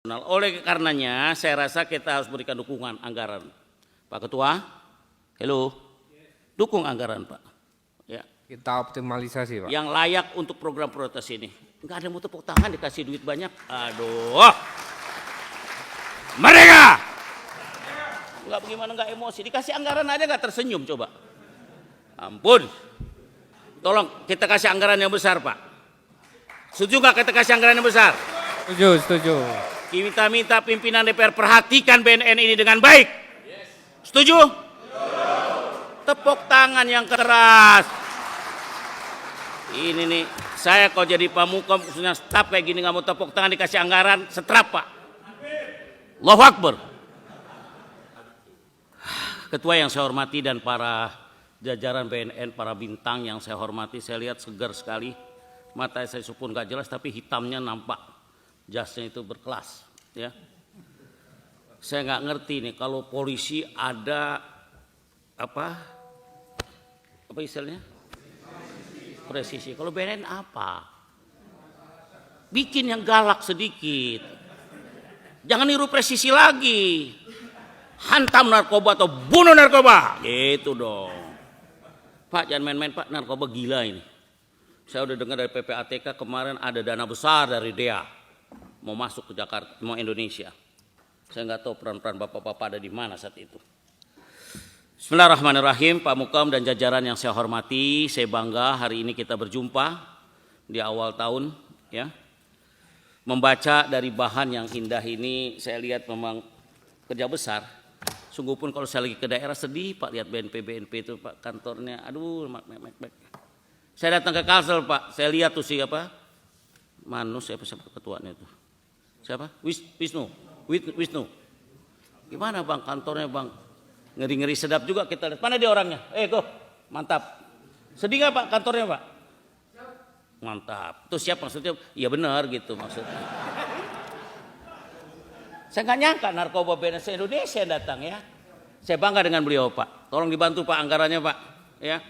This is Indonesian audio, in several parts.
Oleh karenanya saya rasa kita harus berikan dukungan anggaran. Pak Ketua, hello, dukung anggaran Pak. Ya. Kita optimalisasi Pak. Yang layak untuk program prioritas ini. Enggak ada yang mau tepuk tangan dikasih duit banyak. Aduh. Mereka. Enggak bagaimana enggak emosi. Dikasih anggaran aja enggak tersenyum coba. Ampun. Tolong kita kasih anggaran yang besar Pak. Setuju enggak kita kasih anggaran yang besar? Setuju, setuju. Kita minta pimpinan DPR perhatikan BNN ini dengan baik. Setuju? Tepuk tangan yang keras. Ini nih, saya kalau jadi pamukom khususnya staf kayak gini nggak mau tepuk tangan dikasih anggaran, setrap Pak. Allahu Akbar. Ketua yang saya hormati dan para jajaran BNN, para bintang yang saya hormati, saya lihat segar sekali. Mata saya pun nggak jelas tapi hitamnya nampak. Jasnya itu berkelas, ya. Saya nggak ngerti nih kalau polisi ada apa istilahnya? Presisi. Kalau BNN apa? Bikin yang galak sedikit. Jangan niru presisi lagi. Hantam narkoba atau bunuh narkoba. Gitu dong. Pak jangan main-main Pak, narkoba gila ini. Saya udah dengar dari PPATK kemarin ada dana besar dari DEA. Mau masuk ke Jakarta, mau Indonesia. Saya nggak tahu peran-peran bapak-bapak ada di mana saat itu. Bismillahirrahmanirrahim, Pak Mukom dan jajaran yang saya hormati, saya bangga hari ini kita berjumpa di awal tahun, ya. Membaca dari bahan yang indah ini, saya lihat memang kerja besar. Sungguh pun kalau saya lagi ke daerah sedih, Pak, lihat BNP itu Pak kantornya, aduh, saya datang ke Kalsel Pak, saya lihat tuh siapa, Manus siapa ketuanya itu. Siapa? Wisnu. Gimana Bang kantornya Bang? Ngeri-ngeri sedap juga kita lihat. Mana dia orangnya? Go, mantap. Sedih nggak Pak kantornya Pak? Mantap. Tuh siap maksudnya? Iya benar gitu maksudnya. Saya nggak nyangka narkoba BNN Indonesia datang ya. Saya bangga dengan beliau Pak. Tolong dibantu Pak anggarannya Pak. Ya.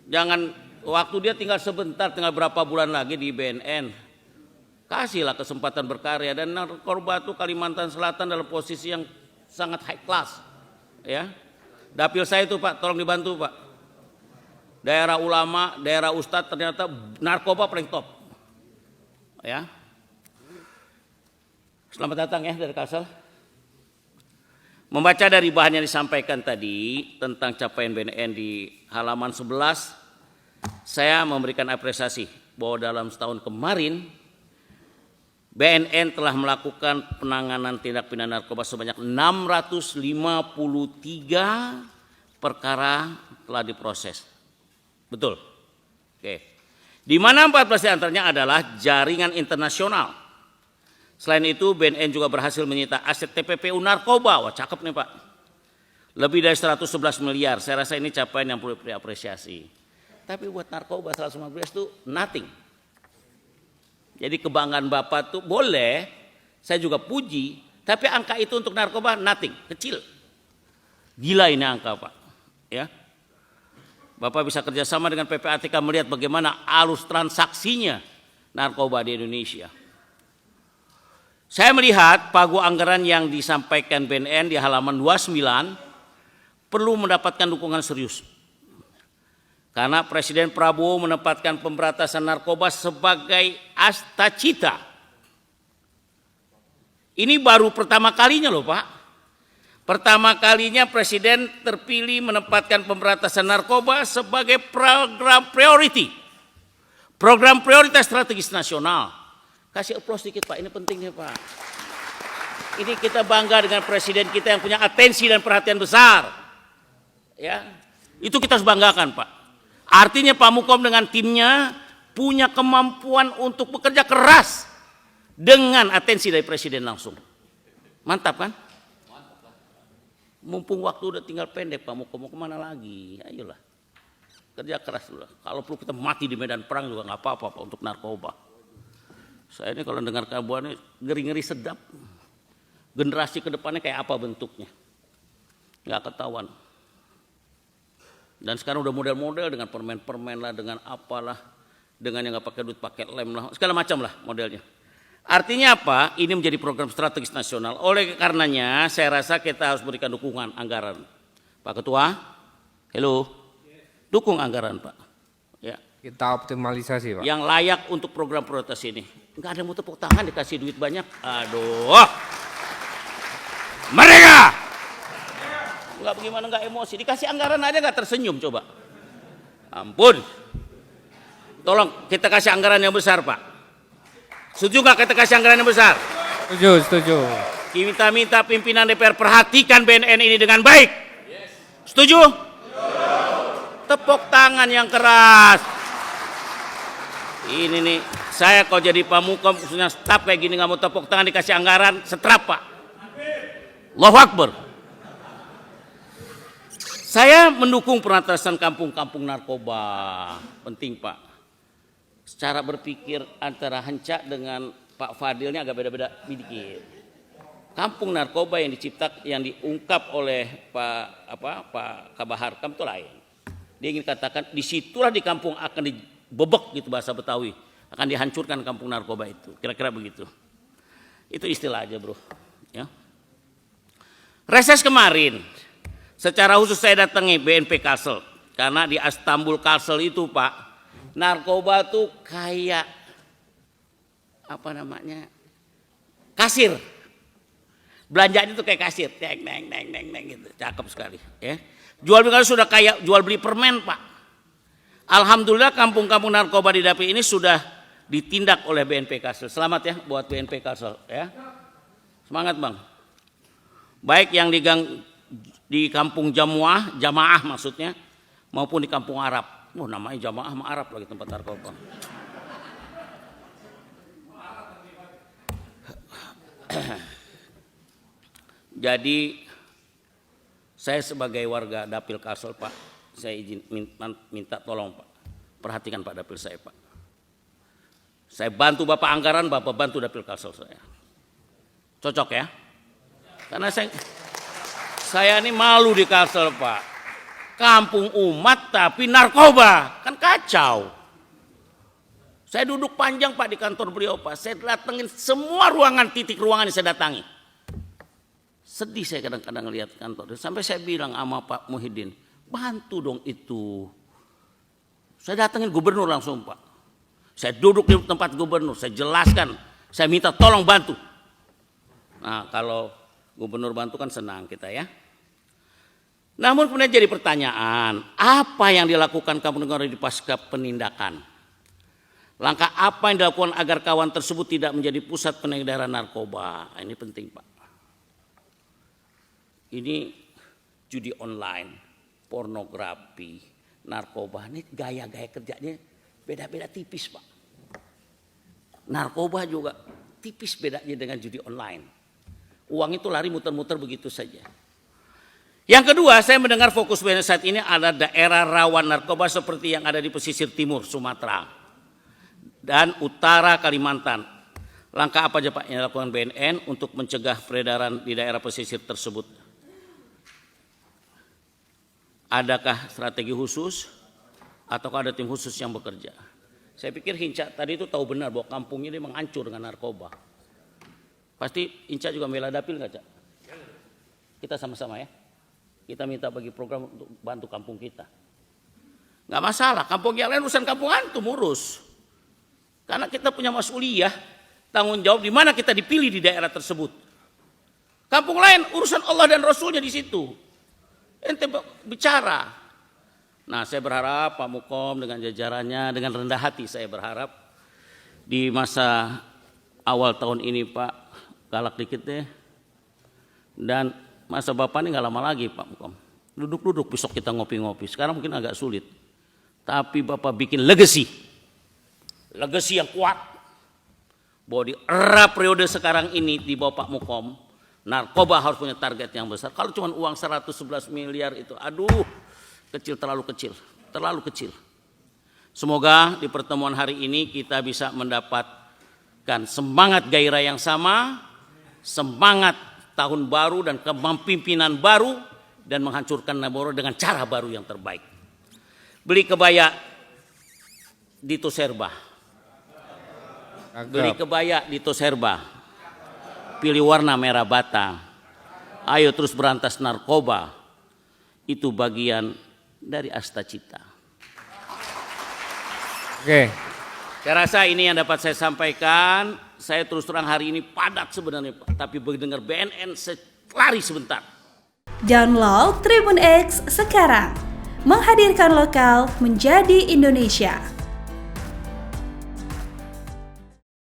Jangan waktu dia tinggal sebentar, tinggal berapa bulan lagi di BNN. Kasihlah kesempatan berkarya dan narkoba itu Kalimantan Selatan dalam posisi yang sangat high class. Ya. Dapil saya itu Pak, tolong dibantu Pak. Daerah ulama, daerah ustadz ternyata narkoba paling top. Ya. Selamat datang ya dari Kalsel. Membaca dari bahan yang disampaikan tadi tentang capaian BNN di halaman 11, saya memberikan apresiasi bahwa dalam setahun kemarin BNN telah melakukan penanganan tindak pidana narkoba sebanyak 653 perkara telah diproses. Betul? Oke. Di mana 14 diantaranya adalah jaringan internasional. Selain itu BNN juga berhasil menyita aset TPPU narkoba. Wah cakep nih Pak. Lebih dari 111 miliar. Saya rasa ini capaian yang perlu diapresiasi. Tapi buat narkoba 115 itu nothing. Jadi kebanggaan Bapak tuh boleh, saya juga puji, tapi angka itu untuk narkoba nothing, kecil. Gila ini angka Pak. Ya. Bapak bisa kerjasama dengan PPATK melihat bagaimana arus transaksinya narkoba di Indonesia. Saya melihat pagu anggaran yang disampaikan BNN di halaman 29 perlu mendapatkan dukungan serius. Karena Presiden Prabowo menempatkan pemberantasan narkoba sebagai astacita. Ini baru pertama kalinya loh Pak. Pertama kalinya Presiden terpilih menempatkan pemberantasan narkoba sebagai program priority. Program prioritas strategis nasional. Kasih applause dikit Pak, ini penting nih Pak. Ini kita bangga dengan Presiden kita yang punya atensi dan perhatian besar. Ya, itu kita harus banggakan Pak. Artinya Pak Mukom dengan timnya punya kemampuan untuk bekerja keras dengan atensi dari Presiden langsung. Mantap kan? Mumpung waktu udah tinggal pendek Pak Mukom, mau kemana lagi? Ayolah, kerja keras dulu. Kalau perlu kita mati di medan perang juga nggak apa-apa Pak untuk narkoba. Saya ini kalau dengar kabar ini ngeri-ngeri sedap. Generasi kedepannya kayak apa bentuknya? Nggak ketahuan. Dan sekarang udah model-model dengan permen-permen lah, dengan apalah, dengan yang nggak pakai duit pakai lem lah, segala macam lah modelnya. Artinya apa? Ini menjadi program strategis nasional. Oleh karenanya saya rasa kita harus berikan dukungan anggaran. Pak Ketua, hello, dukung anggaran Pak. Ya. Kita optimalisasi Pak. Yang layak untuk program prioritas ini. Enggak ada yang mau tepuk tangan dikasih duit banyak. Aduh. Mereka. Enggak bagaimana enggak emosi. Dikasih anggaran aja enggak tersenyum coba. Ampun. Tolong kita kasih anggaran yang besar Pak. Setuju nggak kita kasih anggaran yang besar? Setuju, setuju. Kita minta pimpinan DPR perhatikan BNN ini dengan baik. Setuju? Tepuk tangan yang keras. Ini nih, saya kalau jadi pamukom khususnya staf kayak gini nggak mau tepuk tangan dikasih anggaran, setrap Pak. Allahu Akbar. Saya mendukung penatasan kampung-kampung narkoba. Penting Pak. Secara berpikir antara Hanca dengan Pak Fadilnya agak beda-beda sedikit. Kampung narkoba yang diungkap oleh Pak Kabahar Kam itu lain. Dia ingin katakan disitulah di kampung akan dibebek gitu bahasa Betawi, akan dihancurkan kampung narkoba itu. Kira-kira begitu. Itu istilah aja bro. Ya. Reses kemarin, secara khusus saya datangi BNP Kalsel karena di Istanbul Kalsel itu Pak. Narkoba tuh kayak apa namanya kasir, belanjanya tuh kayak kasir, neng gitu, cakep sekali. Ya. Jual beli sudah kayak jual beli permen Pak. Alhamdulillah kampung-kampung narkoba di Dapil ini sudah ditindak oleh BNP Kalsel. Selamat ya buat BNP Kalsel. Ya, semangat Bang. Baik yang di kampung jamaah maksudnya, maupun di kampung Arab. Oh namanya jamaah sama Arab lagi tempat narkoba. Jadi saya sebagai warga Dapil Kalsel Pak, saya izin minta tolong Pak, perhatikan Pak Dapil saya Pak. Saya bantu Bapak anggaran, Bapak bantu Dapil Kalsel saya. Cocok ya? Karena saya ini malu di Kalsel Pak. Kampung umat tapi narkoba, kan kacau. Saya duduk panjang Pak di kantor beliau Pak, saya datengin semua titik ruangan yang saya datangi. Sedih saya kadang-kadang lihat kantor, sampai saya bilang sama Pak Muhyiddin, bantu dong itu. Saya datengin gubernur langsung Pak. Saya duduk di tempat gubernur, saya jelaskan, saya minta tolong bantu. Nah kalau gubernur bantu kan senang kita ya. Namun kemudian jadi pertanyaan, apa yang dilakukan kampung negara di pasca penindakan? Langkah apa yang dilakukan agar kawan tersebut tidak menjadi pusat peredaran narkoba? Ini penting Pak. Ini judi online, pornografi, narkoba, ini gaya-gaya kerjanya beda-beda tipis Pak. Narkoba juga tipis bedanya dengan judi online. Uang itu lari muter-muter begitu saja. Yang kedua, saya mendengar fokus BNN saat ini adalah daerah rawan narkoba seperti yang ada di pesisir timur Sumatera dan utara Kalimantan. Langkah apa aja Pak yang dilakukan BNN untuk mencegah peredaran di daerah pesisir tersebut? Adakah strategi khusus ataukah ada tim khusus yang bekerja? Saya pikir Hinca tadi itu tahu benar bahwa kampungnya ini menghancur dengan narkoba. Pasti Hinca juga membela Dapil nggak Cak? Kita sama-sama ya. Kita minta bagi program untuk bantu kampung kita. Nggak masalah, kampung yang lain urusan kampung antum urus. Karena kita punya mas'uliyah, tanggung jawab di mana kita dipilih di daerah tersebut. Kampung lain urusan Allah dan Rasulnya di situ. Ente bicara. Nah saya berharap Pak Mukom dengan jajarannya, dengan rendah hati saya berharap di masa awal tahun ini Pak, galak dikit deh. Dan masa Bapak ini gak lama lagi Pak Mukom. Duduk-duduk besok kita ngopi-ngopi. Sekarang mungkin agak sulit. Tapi Bapak bikin legacy. Legacy yang kuat. Bahwa di era periode sekarang ini di bawah Pak Mukom, narkoba harus punya target yang besar. Kalau cuma uang 111 miliar itu, aduh, kecil, terlalu kecil. Terlalu kecil. Semoga di pertemuan hari ini kita bisa mendapatkan semangat gairah yang sama, semangat tahun baru dan kepemimpinan baru dan menghancurkan Naboro dengan cara baru yang terbaik. Beli kebaya Dito Serba. Beli kebaya di Toserba, pilih warna merah bata, ayo terus berantas narkoba, itu bagian dari Astacita. Oke. Saya rasa ini yang dapat saya sampaikan. Saya terus terang hari ini padat sebenarnya Pak, tapi begitu dengar BNN lari sebentar. Download Tribun X sekarang, menghadirkan lokal menjadi Indonesia.